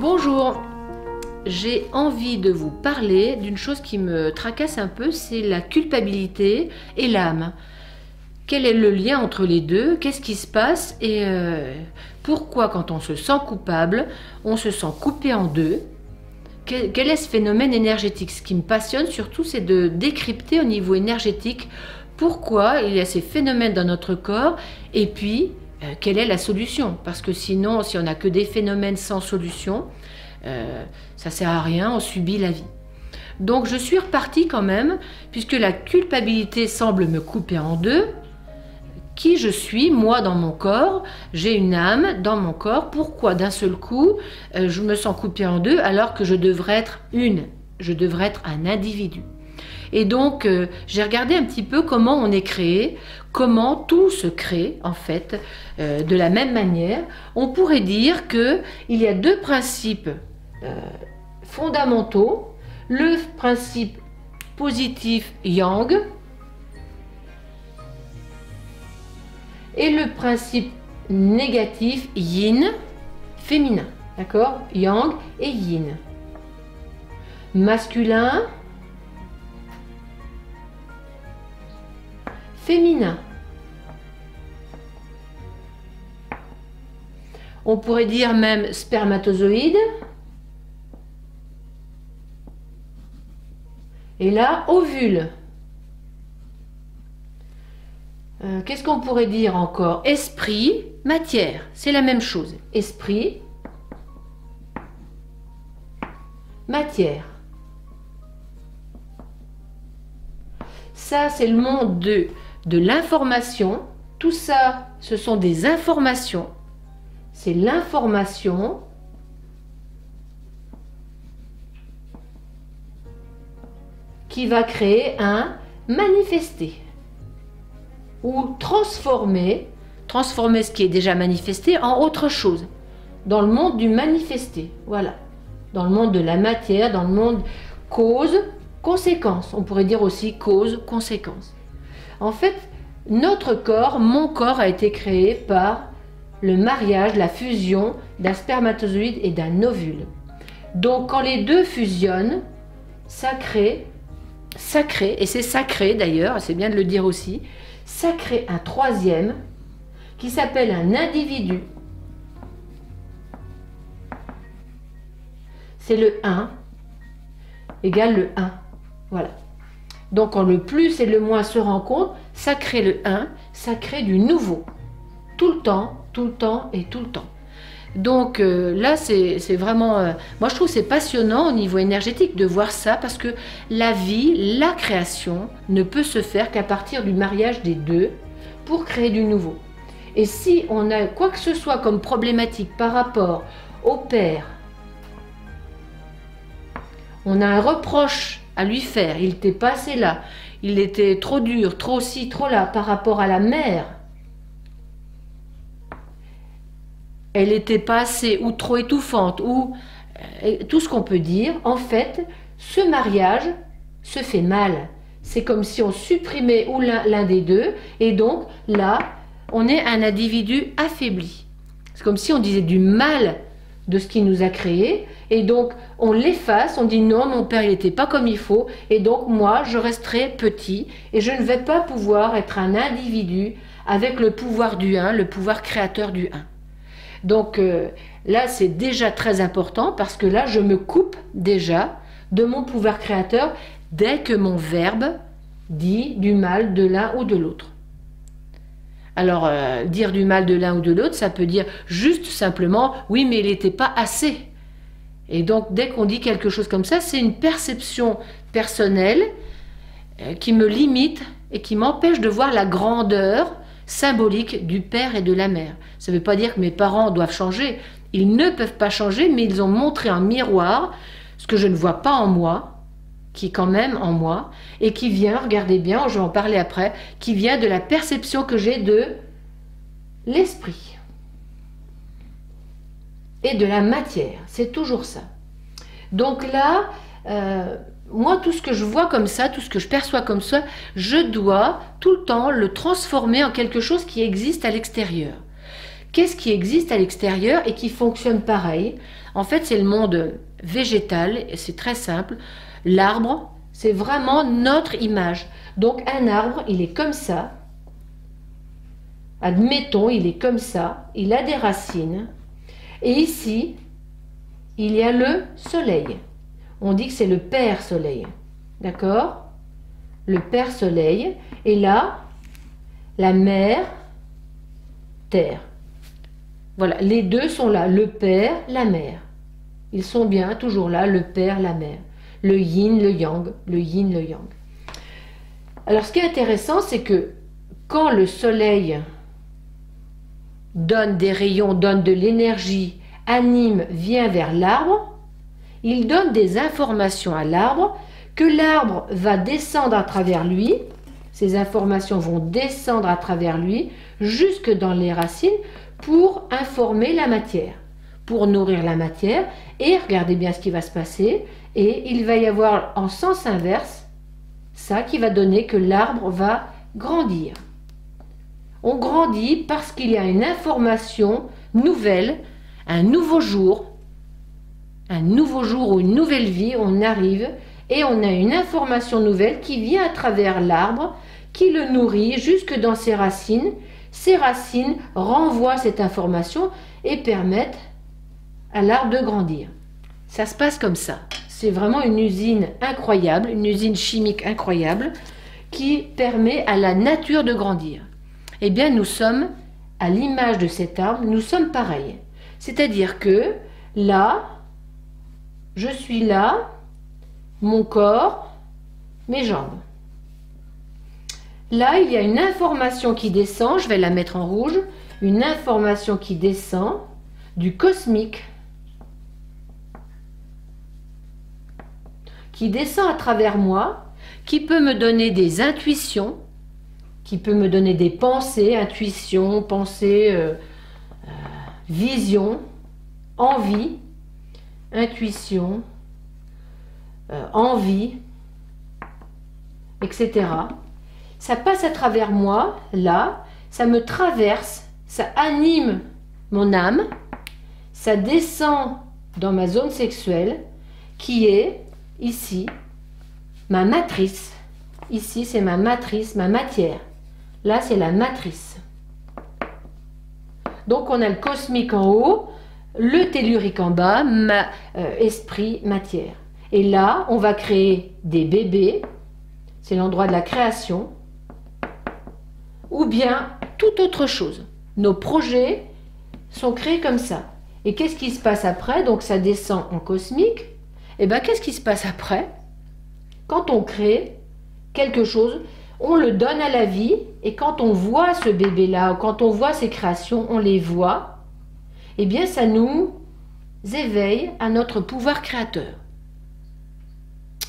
Bonjour, j'ai envie de vous parler d'une chose qui me tracasse un peu, c'est la culpabilité et l'âme. Quel est le lien entre les deux? Qu'est-ce qui se passe? Et pourquoi quand on se sent coupable, on se sent coupé en deux? Quel est ce phénomène énergétique? Ce qui me passionne surtout, c'est de décrypter au niveau énergétique pourquoi il y a ces phénomènes dans notre corps et puis quelle est la solution? Parce que sinon, si on n'a que des phénomènes sans solution, ça ne sert à rien, on subit la vie. Donc je suis repartie quand même, puisque la culpabilité semble me couper en deux. Qui je suis, moi, dans mon corps? J'ai une âme dans mon corps. Pourquoi d'un seul coup, je me sens coupée en deux alors que je devrais être je devrais être un individu? Et donc, j'ai regardé un petit peu comment on est créé, comment tout se crée, en fait, de la même manière. On pourrait dire qu'il y a deux principes fondamentaux. Le principe positif yang et le principe négatif yin, féminin. D'accord? Yang et yin. Masculin, féminin. On pourrait dire même spermatozoïde. Et là, ovule. Qu'est-ce qu'on pourrait dire encore? Esprit, matière. C'est la même chose. Esprit, matière. Ça, c'est le monde de l'information. Tout ça, ce sont des informations. C'est l'information qui va créer un manifesté ou transformer ce qui est déjà manifesté en autre chose, dans le monde du manifesté, voilà, dans le monde de la matière, dans le monde cause, conséquence, on pourrait dire aussi cause, conséquence. En fait, notre corps, mon corps a été créé par le mariage, la fusion d'un spermatozoïde et d'un ovule. Donc quand les deux fusionnent, ça crée, et c'est sacré d'ailleurs, c'est bien de le dire aussi, ça crée un troisième qui s'appelle un individu. C'est le 1 égale le 1. Voilà. Donc quand le plus et le moins se rencontrent, ça crée le 1, ça crée du nouveau. Tout le temps et tout le temps. Donc là, c'est vraiment... moi, je trouve que c'est passionnant au niveau énergétique de voir ça parce que la vie, la création, ne peut se faire qu'à partir du mariage des deux pour créer du nouveau. Et si on a quoi que ce soit comme problématique par rapport au père, on a un reproche à lui faire, il n'était pas assez là, il était trop dur, trop ci, trop là, par rapport à la mère, elle n'était pas assez ou trop étouffante, ou tout ce qu'on peut dire, en fait, ce mariage se fait mal. C'est comme si on supprimait ou l'un des deux, et donc là, on est un individu affaibli. C'est comme si on disait du mal de ce qui nous a créé, et donc on l'efface, on dit non, mon père il n'était pas comme il faut, et donc moi je resterai petit, et je ne vais pas pouvoir être un individu avec le pouvoir du 1, le pouvoir créateur du 1. Donc là, c'est déjà très important parce que là, je me coupe déjà de mon pouvoir créateur dès que mon verbe dit du mal de l'un ou de l'autre. Alors, dire du mal de l'un ou de l'autre, ça peut dire juste simplement, oui, mais il n'était pas assez. Et donc, dès qu'on dit quelque chose comme ça, c'est une perception personnelle qui me limite et qui m'empêche de voir la grandeur symbolique du père et de la mère. Ça ne veut pas dire que mes parents doivent changer. Ils ne peuvent pas changer, mais ils ont montré en miroir ce que je ne vois pas en moi, qui est quand même en moi, et qui vient, regardez bien, je vais en parler après, qui vient de la perception que j'ai de l'esprit et de la matière. C'est toujours ça. Donc là, moi, tout ce que je vois comme ça, tout ce que je perçois comme ça, je dois tout le temps le transformer en quelque chose qui existe à l'extérieur. Qu'est-ce qui existe à l'extérieur et qui fonctionne pareil? En fait, c'est le monde végétal, c'est très simple. L'arbre, c'est vraiment notre image. Donc un arbre, il est comme ça. Admettons, il est comme ça, il a des racines. Et ici, il y a le soleil. On dit que c'est le père soleil. D'accord? Le père soleil. Et là, la mère terre. Voilà, les deux sont là, le père, la mère. Ils sont bien toujours là, le père, la mère. Le yin, le yang, le yin, le yang. Alors ce qui est intéressant, c'est que quand le soleil donne des rayons, donne de l'énergie, anime, vient vers l'arbre, il donne des informations à l'arbre, que l'arbre va descendre à travers lui, ces informations vont descendre à travers lui, jusque dans les racines, pour informer la matière, pour nourrir la matière, et regardez bien ce qui va se passer, et il va y avoir en sens inverse, ça qui va donner que l'arbre va grandir. On grandit parce qu'il y a une information nouvelle, un nouveau jour ou une nouvelle vie, on arrive et on a une information nouvelle qui vient à travers l'arbre, qui le nourrit jusque dans ses racines. Ces racines renvoient cette information et permettent à l'arbre de grandir. Ça se passe comme ça. C'est vraiment une usine incroyable, une usine chimique incroyable qui permet à la nature de grandir. Eh bien, nous sommes, à l'image de cet arbre, nous sommes pareils. C'est-à-dire que là, je suis là, mon corps, mes jambes. Là, il y a une information qui descend, je vais la mettre en rouge, une information qui descend du cosmique, qui descend à travers moi, qui peut me donner des intuitions, qui peut me donner des pensées, intuitions, pensées, vision, envie, intuition, envie, etc. Ça passe à travers moi, là, ça me traverse, ça anime mon âme, ça descend dans ma zone sexuelle, qui est ici, ma matrice. Ici, c'est ma matrice, ma matière. Là, c'est la matrice. Donc, on a le cosmique en haut, le tellurique en bas, esprit, matière. Et là, on va créer des bébés, c'est l'endroit de la création, ou bien toute autre chose. Nos projets sont créés comme ça. Et qu'est-ce qui se passe après? Donc, ça descend en cosmique. Et bien, qu'est-ce qui se passe après? Quand on crée quelque chose, on le donne à la vie, et quand on voit ce bébé-là, quand on voit ces créations, on les voit, eh bien ça nous éveille à notre pouvoir créateur.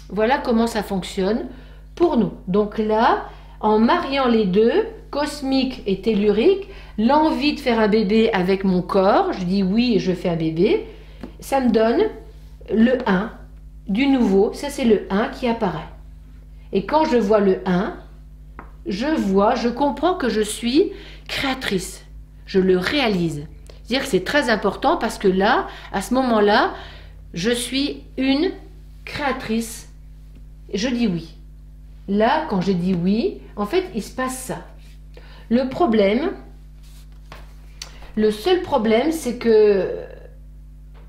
Voilà comment ça fonctionne pour nous. Donc là, en mariant les deux, cosmique et tellurique, l'envie de faire un bébé avec mon corps, je dis oui, je fais un bébé, ça me donne le 1 du nouveau, ça c'est le 1 qui apparaît. Et quand je vois le 1, je comprends que je suis créatrice. Je le réalise. C'est-à-dire que c'est très important parce que là, à ce moment-là, je suis une créatrice. Je dis oui. Là, quand je dis oui, en fait, il se passe ça. Le seul problème, c'est que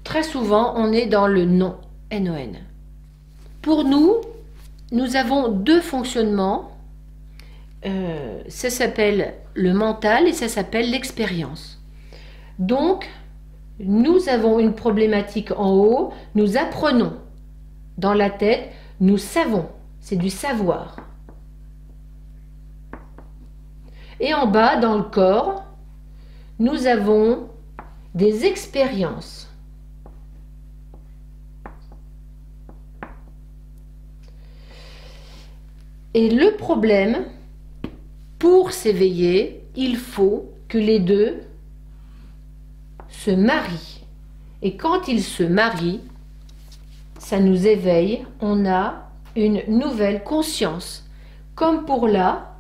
très souvent, on est dans le non, N-O-N. Pour nous, nous avons deux fonctionnements. Ça s'appelle le mental et ça s'appelle l'expérience. Donc, nous avons une problématique en haut, nous apprenons dans la tête, nous savons, c'est du savoir. Et en bas, dans le corps, nous avons des expériences. Et le problème, pour s'éveiller, il faut que les deux se marient. Et quand ils se marient, ça nous éveille, on a une nouvelle conscience. Comme pour là,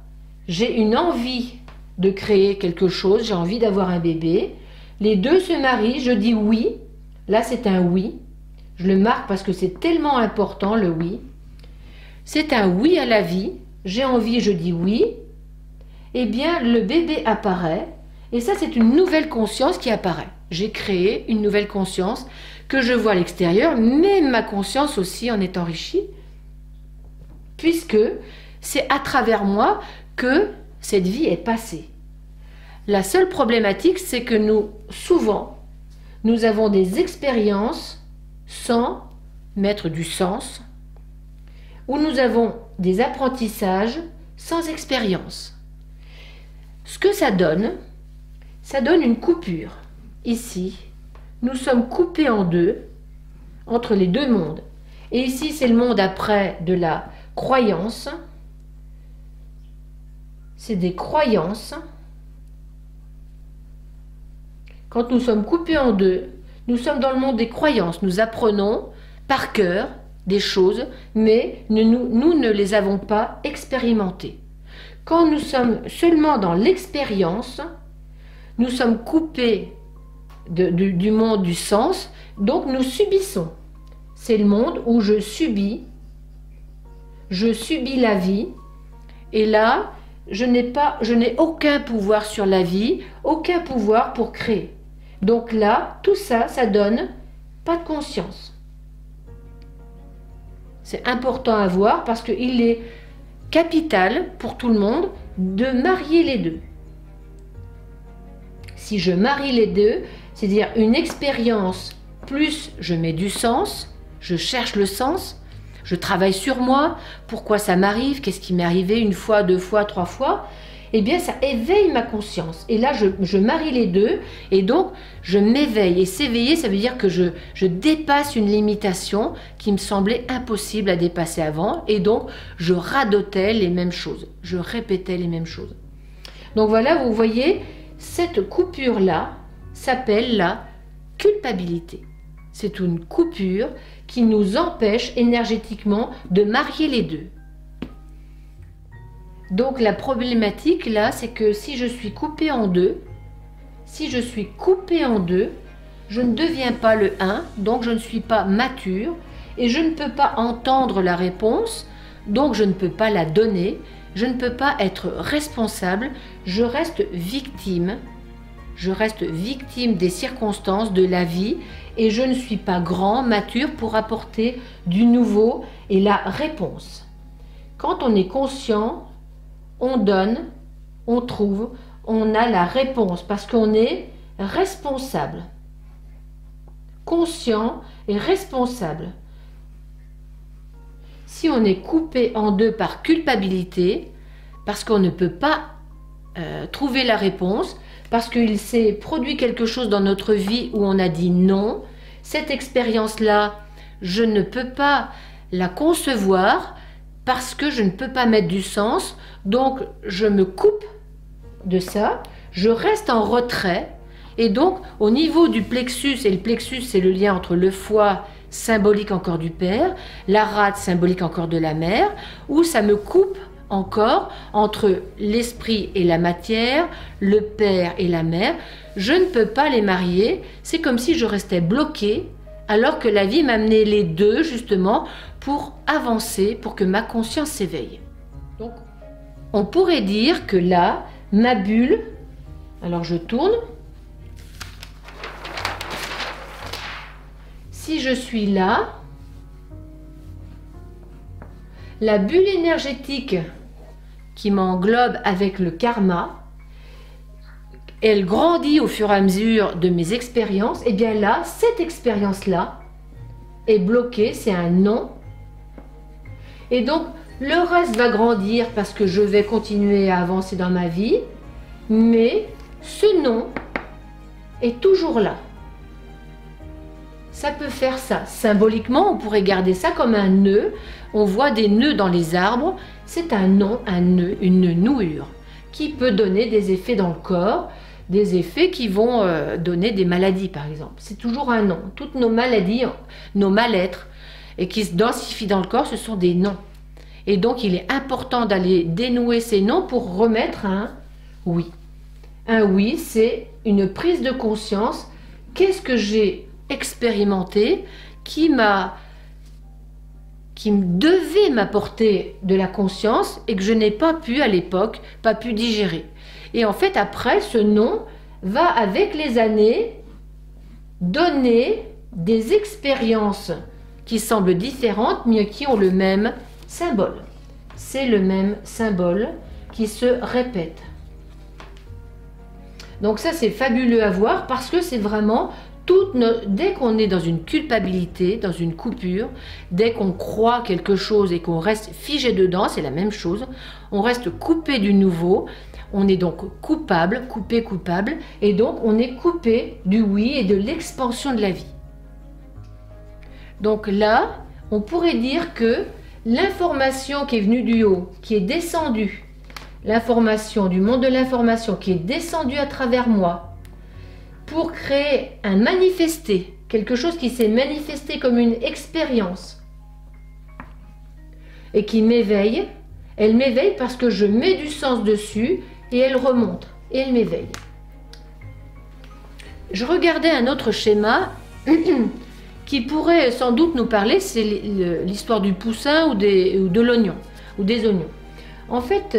j'ai une envie de créer quelque chose, j'ai envie d'avoir un bébé. Les deux se marient, je dis oui. Là, c'est un oui. Je le marque parce que c'est tellement important, le oui. C'est un oui à la vie. J'ai envie, je dis oui. Eh bien, le bébé apparaît. Et ça, c'est une nouvelle conscience qui apparaît. J'ai créé une nouvelle conscience que je vois à l'extérieur, mais ma conscience aussi en est enrichie, puisque c'est à travers moi que cette vie est passée. La seule problématique, c'est que souvent, nous avons des expériences sans mettre du sens, ou nous avons des apprentissages sans expérience. Ce que ça donne une coupure. Ici, nous sommes coupés en deux, entre les deux mondes. Et ici, c'est le monde après de la croyance. C'est des croyances. Quand nous sommes coupés en deux, nous sommes dans le monde des croyances. Nous apprenons par cœur des choses, mais nous ne les avons pas expérimentées. Quand nous sommes seulement dans l'expérience, nous sommes coupés du monde du sens, donc nous subissons. C'est le monde où je subis la vie, et là, je n'ai aucun pouvoir sur la vie, aucun pouvoir pour créer. Donc là, tout ça, ça donne pas de conscience. C'est important à voir parce qu'il est capital pour tout le monde de marier les deux. Si je marie les deux, c'est-à-dire une expérience plus je mets du sens, je cherche le sens, je travaille sur moi, pourquoi ça m'arrive, qu'est-ce qui m'est arrivé une fois, deux fois, trois fois, eh bien ça éveille ma conscience. Et là je marie les deux et donc je m'éveille. Et s'éveiller, ça veut dire que je dépasse une limitation qui me semblait impossible à dépasser avant, et donc je radotais les mêmes choses, je répétais les mêmes choses. Donc voilà, vous voyez, cette coupure-là s'appelle la culpabilité. C'est une coupure qui nous empêche énergétiquement de marier les deux. Donc la problématique là, c'est que si je suis coupée en deux, je ne deviens pas le un, donc je ne suis pas mature, et je ne peux pas entendre la réponse, donc je ne peux pas la donner, je ne peux pas être responsable, je reste victime des circonstances de la vie, et je ne suis pas grand, mature pour apporter du nouveau et la réponse. Quand on est conscient, on donne, on trouve, on a la réponse parce qu'on est responsable. Conscient et responsable. Si on est coupé en deux par culpabilité, parce qu'on ne peut pas trouver la réponse, parce qu'il s'est produit quelque chose dans notre vie où on a dit non, cette expérience-là, je ne peux pas la concevoir parce que je ne peux pas mettre du sens, donc je me coupe de ça, je reste en retrait, et donc au niveau du plexus, et le plexus c'est le lien entre le foie, symbolique encore du père, la rate, symbolique encore de la mère, où ça me coupe encore entre l'esprit et la matière, le père et la mère. Je ne peux pas les marier, c'est comme si je restais bloquée, alors que la vie m'amenait les deux justement pour avancer, pour que ma conscience s'éveille. Donc, on pourrait dire que là, ma bulle, alors je tourne, si je suis là, la bulle énergétique qui m'englobe avec le karma, elle grandit au fur et à mesure de mes expériences, et bien là, cette expérience-là est bloquée, c'est un non. Et donc, le reste va grandir parce que je vais continuer à avancer dans ma vie, mais ce non est toujours là. Ça peut faire ça. Symboliquement, on pourrait garder ça comme un nœud. On voit des nœuds dans les arbres. C'est un non, un nœud, une nouure qui peut donner des effets dans le corps, des effets qui vont donner des maladies par exemple. C'est toujours un non. Toutes nos maladies, nos mal-être et qui se densifient dans le corps, ce sont des non. Et donc il est important d'aller dénouer ces non pour remettre un oui. Un oui, c'est une prise de conscience. Qu'est-ce que j'ai expérimenté qui devait m'apporter de la conscience et que je n'ai pas pu à l'époque, pas pu digérer. Et en fait, après, ce nom va avec les années donner des expériences qui semblent différentes, mais qui ont le même symbole. C'est le même symbole qui se répète. Donc ça, c'est fabuleux à voir parce que c'est vraiment dès qu'on est dans une culpabilité, dans une coupure, dès qu'on croit quelque chose et qu'on reste figé dedans, c'est la même chose. On reste coupé du nouveau. On est donc coupable, coupable, et donc on est coupé du oui et de l'expansion de la vie. Donc là, on pourrait dire que l'information qui est venue du haut, qui est descendue, l'information du monde de l'information qui est descendue à travers moi, pour créer un manifesté, quelque chose qui s'est manifesté comme une expérience et qui m'éveille, elle m'éveille parce que je mets du sens dessus et elle remonte et elle m'éveille. Je regardais un autre schéma qui pourrait sans doute nous parler, c'est l'histoire du poussin ou de l'oignon, ou des oignons. En fait,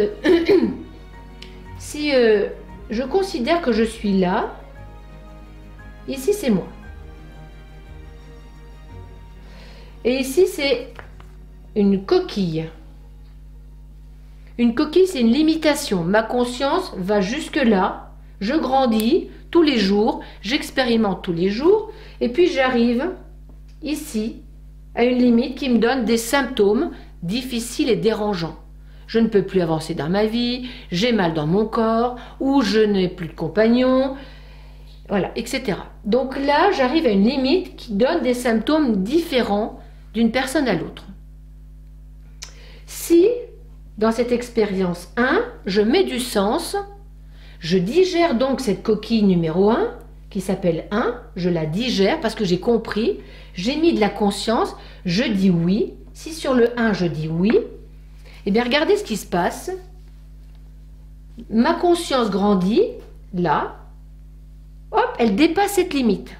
si je considère que je suis là, ici c'est moi. Et ici c'est une coquille. Une coquille, c'est une limitation. Ma conscience va jusque là, je grandis tous les jours, j'expérimente tous les jours, et puis j'arrive ici à une limite qui me donne des symptômes difficiles et dérangeants. Je ne peux plus avancer dans ma vie, j'ai mal dans mon corps, ou je n'ai plus de compagnon, voilà, etc. Donc là, j'arrive à une limite qui donne des symptômes différents d'une personne à l'autre. Si, dans cette expérience 1, je mets du sens, je digère donc cette coquille numéro 1, qui s'appelle 1, je la digère parce que j'ai compris, j'ai mis de la conscience, je dis oui. Si sur le 1, je dis oui, eh bien regardez ce qui se passe. Ma conscience grandit, là, hop, elle dépasse cette limite.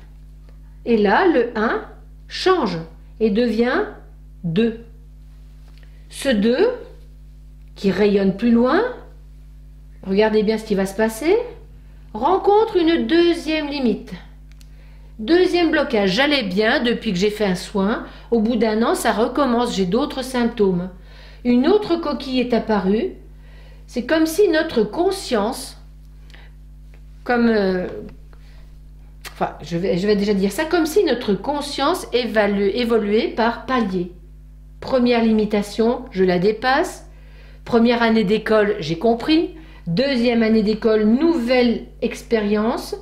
Et là, le 1 change et devient 2. Ce 2, qui rayonne plus loin, regardez bien ce qui va se passer, rencontre une deuxième limite. Deuxième blocage, j'allais bien depuis que j'ai fait un soin, au bout d'un an, ça recommence, j'ai d'autres symptômes. Une autre coquille est apparue, c'est comme si notre conscience, je vais déjà dire ça, comme si notre conscience évoluait par palier. Première limitation, je la dépasse. Première année d'école, j'ai compris. Deuxième année d'école, nouvelle expérience.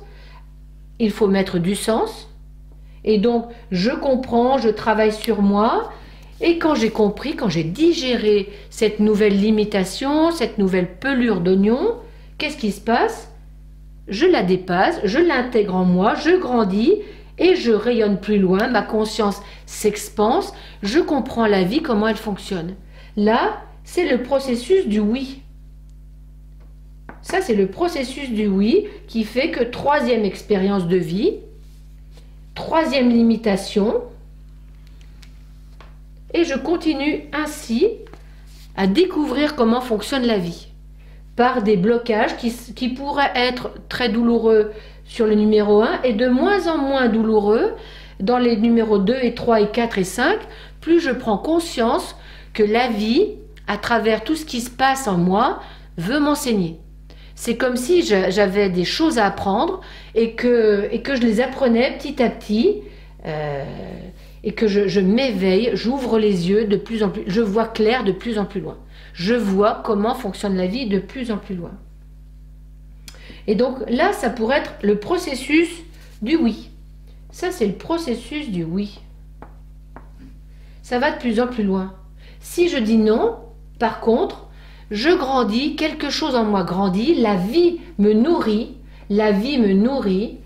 Il faut mettre du sens. Et donc, je comprends, je travaille sur moi. Et quand j'ai compris, quand j'ai digéré cette nouvelle limitation, cette nouvelle pelure d'oignon, qu'est-ce qui se passe? Je la dépasse, je l'intègre en moi, je grandis et je rayonne plus loin. Ma conscience s'expanse. Je comprends la vie, comment elle fonctionne. Là, c'est le processus du oui. Ça, c'est le processus du oui qui fait que troisième expérience de vie, troisième limitation, et je continue ainsi à découvrir comment fonctionne la vie par des blocages qui pourraient être très douloureux sur le numéro 1 et de moins en moins douloureux dans les numéros 2 et 3 et 4 et 5, plus je prends conscience que la vie, à travers tout ce qui se passe en moi, veut m'enseigner. C'est comme si j'avais des choses à apprendre et que je les apprenais petit à petit et que je m'éveille, j'ouvre les yeux de plus en plus, je vois clair de plus en plus loin. Je vois comment fonctionne la vie de plus en plus loin. Et donc là, ça pourrait être le processus du oui. Ça, c'est le processus du oui. Ça va de plus en plus loin. Si je dis non, par contre, je grandis, quelque chose en moi grandit, la vie me nourrit, la vie me nourrit,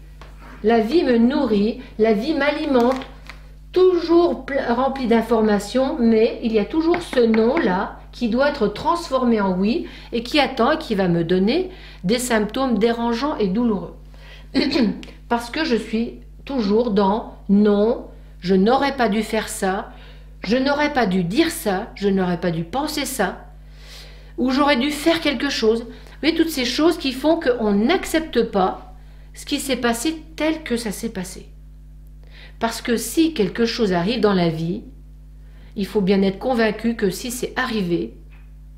la vie me nourrit, la vie m'alimente, toujours rempli d'informations, mais il y a toujours ce non-là qui doit être transformé en oui et qui attend et qui va me donner des symptômes dérangeants et douloureux. Parce que je suis toujours dans non, je n'aurais pas dû faire ça, je n'aurais pas dû dire ça, je n'aurais pas dû penser ça, ou j'aurais dû faire quelque chose. Vous voyez, toutes ces choses qui font qu'on n'accepte pas ce qui s'est passé tel que ça s'est passé. Parce que si quelque chose arrive dans la vie, il faut bien être convaincu que si c'est arrivé,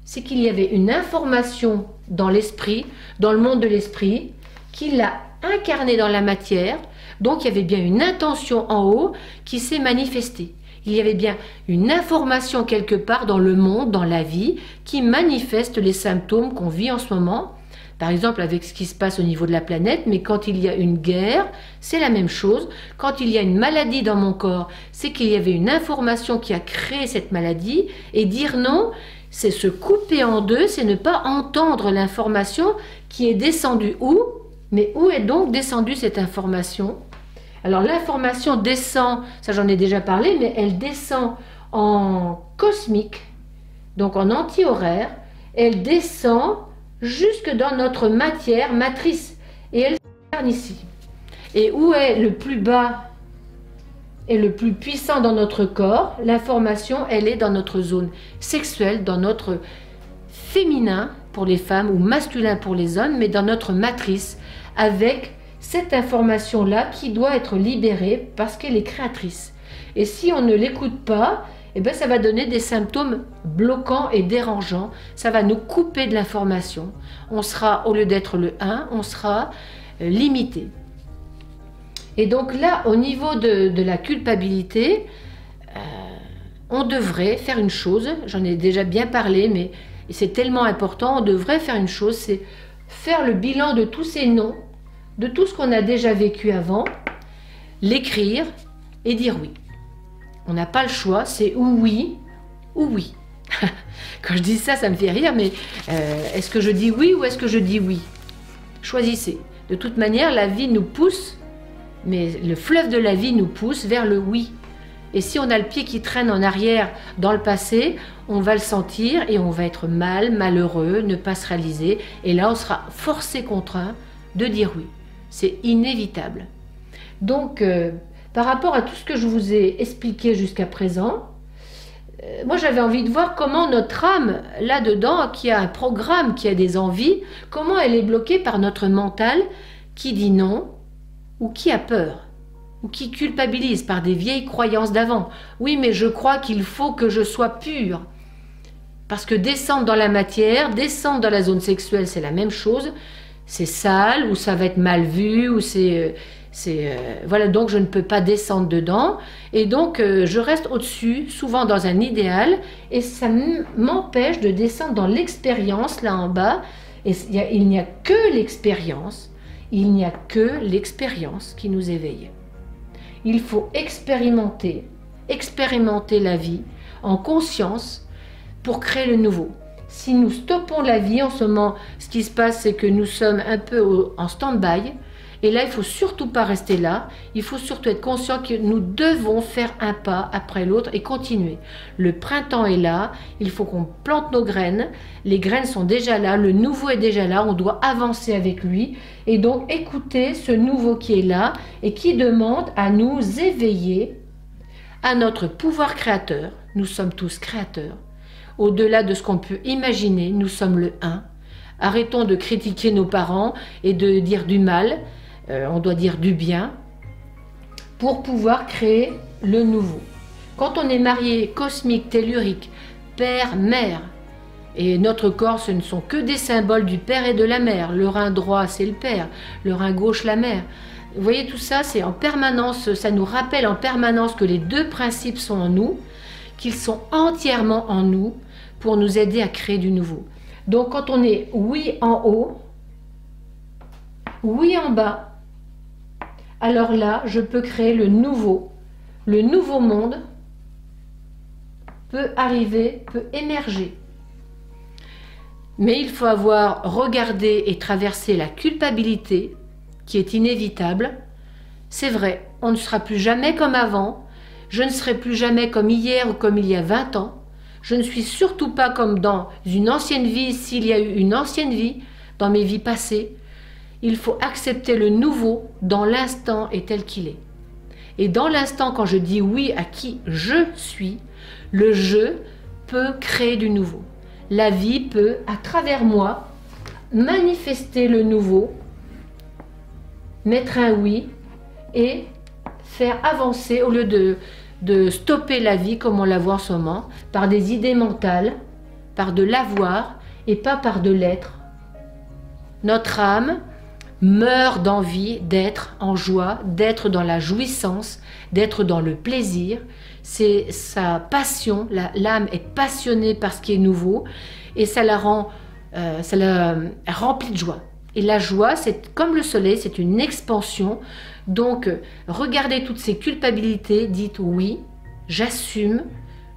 c'est qu'il y avait une information dans l'esprit, dans le monde de l'esprit, qui l'a incarné dans la matière. Donc il y avait bien une intention en haut qui s'est manifestée. Il y avait bien une information quelque part dans le monde, dans la vie, qui manifeste les symptômes qu'on vit en ce moment. Par exemple avec ce qui se passe au niveau de la planète, mais quand il y a une guerre, c'est la même chose. Quand il y a une maladie dans mon corps, c'est qu'il y avait une information qui a créé cette maladie. Et dire non, c'est se couper en deux, c'est ne pas entendre l'information qui est descendue où? Mais où est donc descendue cette information? Alors l'information descend, ça j'en ai déjà parlé, mais elle descend en cosmique, donc en anti-horaire, elle descend jusque dans notre matière matrice et elle s'incarne ici. Et où est le plus bas et le plus puissant dans notre corps? L'information, elle est dans notre zone sexuelle, dans notre féminin pour les femmes ou masculin pour les hommes, mais dans notre matrice avec cette information-là qui doit être libérée parce qu'elle est créatrice. Et si on ne l'écoute pas, eh bien ça va donner des symptômes bloquants et dérangeants. Ça va nous couper de l'information. On sera, au lieu d'être le 1, on sera limité. Et donc là, au niveau de la culpabilité, on devrait faire une chose, j'en ai déjà bien parlé, mais c'est tellement important, on devrait faire une chose, c'est faire le bilan de tous ces noms, de tout ce qu'on a déjà vécu avant, l'écrire et dire oui. On n'a pas le choix, c'est ou oui ou oui. Quand je dis ça, ça me fait rire, mais est-ce que je dis oui ou est-ce que je dis oui? Choisissez. De toute manière, la vie nous pousse, mais le fleuve de la vie nous pousse vers le oui. Et si on a le pied qui traîne en arrière dans le passé, on va le sentir et on va être mal, malheureux, ne pas se réaliser. Et là, on sera forcé, contraint de dire oui. C'est inévitable. Donc, par rapport à tout ce que je vous ai expliqué jusqu'à présent, moi j'avais envie de voir comment notre âme, là-dedans, qui a un programme, qui a des envies, comment elle est bloquée par notre mental qui dit non ou qui a peur ou qui culpabilise par des vieilles croyances d'avant. Oui, mais je crois qu'il faut que je sois pure. Parce que descendre dans la matière, descendre dans la zone sexuelle, c'est la même chose. C'est sale, ou ça va être mal vu, ou voilà, donc je ne peux pas descendre dedans. Et donc, je reste au-dessus, souvent dans un idéal, et ça m'empêche de descendre dans l'expérience, là en bas. Et il n'y a que l'expérience, il n'y a que l'expérience qui nous éveille. Il faut expérimenter la vie en conscience pour créer le nouveau. Si nous stoppons la vie en ce moment, ce qui se passe, c'est que nous sommes un peu en stand-by. Et là, il ne faut surtout pas rester là. Il faut surtout être conscient que nous devons faire un pas après l'autre et continuer. Le printemps est là. Il faut qu'on plante nos graines. Les graines sont déjà là. Le nouveau est déjà là. On doit avancer avec lui. Et donc, écouter ce nouveau qui est là et qui demande à nous éveiller à notre pouvoir créateur. Nous sommes tous créateurs. Au-delà de ce qu'on peut imaginer, nous sommes le 1. Arrêtons de critiquer nos parents et de dire du mal. On doit dire du bien pour pouvoir créer le nouveau. Quand on est marié, cosmique, tellurique, père, mère, et notre corps, ce ne sont que des symboles du père et de la mère. Le rein droit, c'est le père, le rein gauche, la mère. Vous voyez, tout ça, c'est en permanence, ça nous rappelle en permanence que les deux principes sont en nous, qu'ils sont entièrement en nous pour nous aider à créer du nouveau. Donc quand on est oui en haut, oui en bas, alors là, je peux créer le nouveau. Le nouveau monde peut arriver, peut émerger. Mais il faut avoir regardé et traversé la culpabilité qui est inévitable. C'est vrai, on ne sera plus jamais comme avant. Je ne serai plus jamais comme hier ou comme il y a 20 ans. Je ne suis surtout pas comme dans une ancienne vie, s'il y a eu une ancienne vie, dans mes vies passées. Il faut accepter le nouveau dans l'instant et tel qu'il est. Et dans l'instant, quand je dis oui à qui je suis, le je peut créer du nouveau. La vie peut, à travers moi, manifester le nouveau, mettre un oui et faire avancer au lieu de stopper la vie comme on la voit en ce moment, par des idées mentales, par de l'avoir et pas par de l'être. Notre âme meurt d'envie d'être en joie, d'être dans la jouissance, d'être dans le plaisir. C'est sa passion, l'âme est passionnée par ce qui est nouveau et ça la remplit de joie. Et la joie, c'est comme le soleil, c'est une expansion. Donc, regardez toutes ces culpabilités, dites oui, j'assume,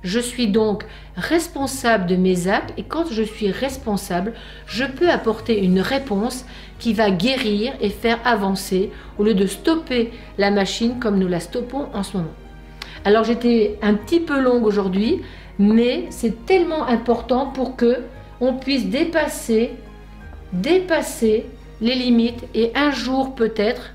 je suis donc responsable de mes actes et quand je suis responsable, je peux apporter une réponse qui va guérir et faire avancer au lieu de stopper la machine comme nous la stoppons en ce moment. Alors, j'étais un petit peu longue aujourd'hui, mais c'est tellement important pour que on puisse dépasser les limites et un jour peut-être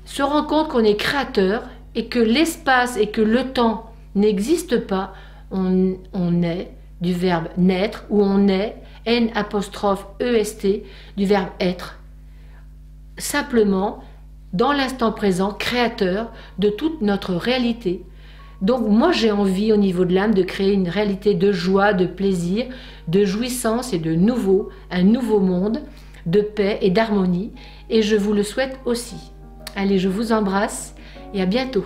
se rendre compte qu'on est créateur et que l'espace et que le temps n'existent pas. On est du verbe naître ou on est N''EST du verbe être. Simplement dans l'instant présent, créateur de toute notre réalité. Donc moi j'ai envie au niveau de l'âme de créer une réalité de joie, de plaisir, de jouissance et de nouveau, un nouveau monde, de paix et d'harmonie. Et je vous le souhaite aussi. Allez, je vous embrasse et à bientôt.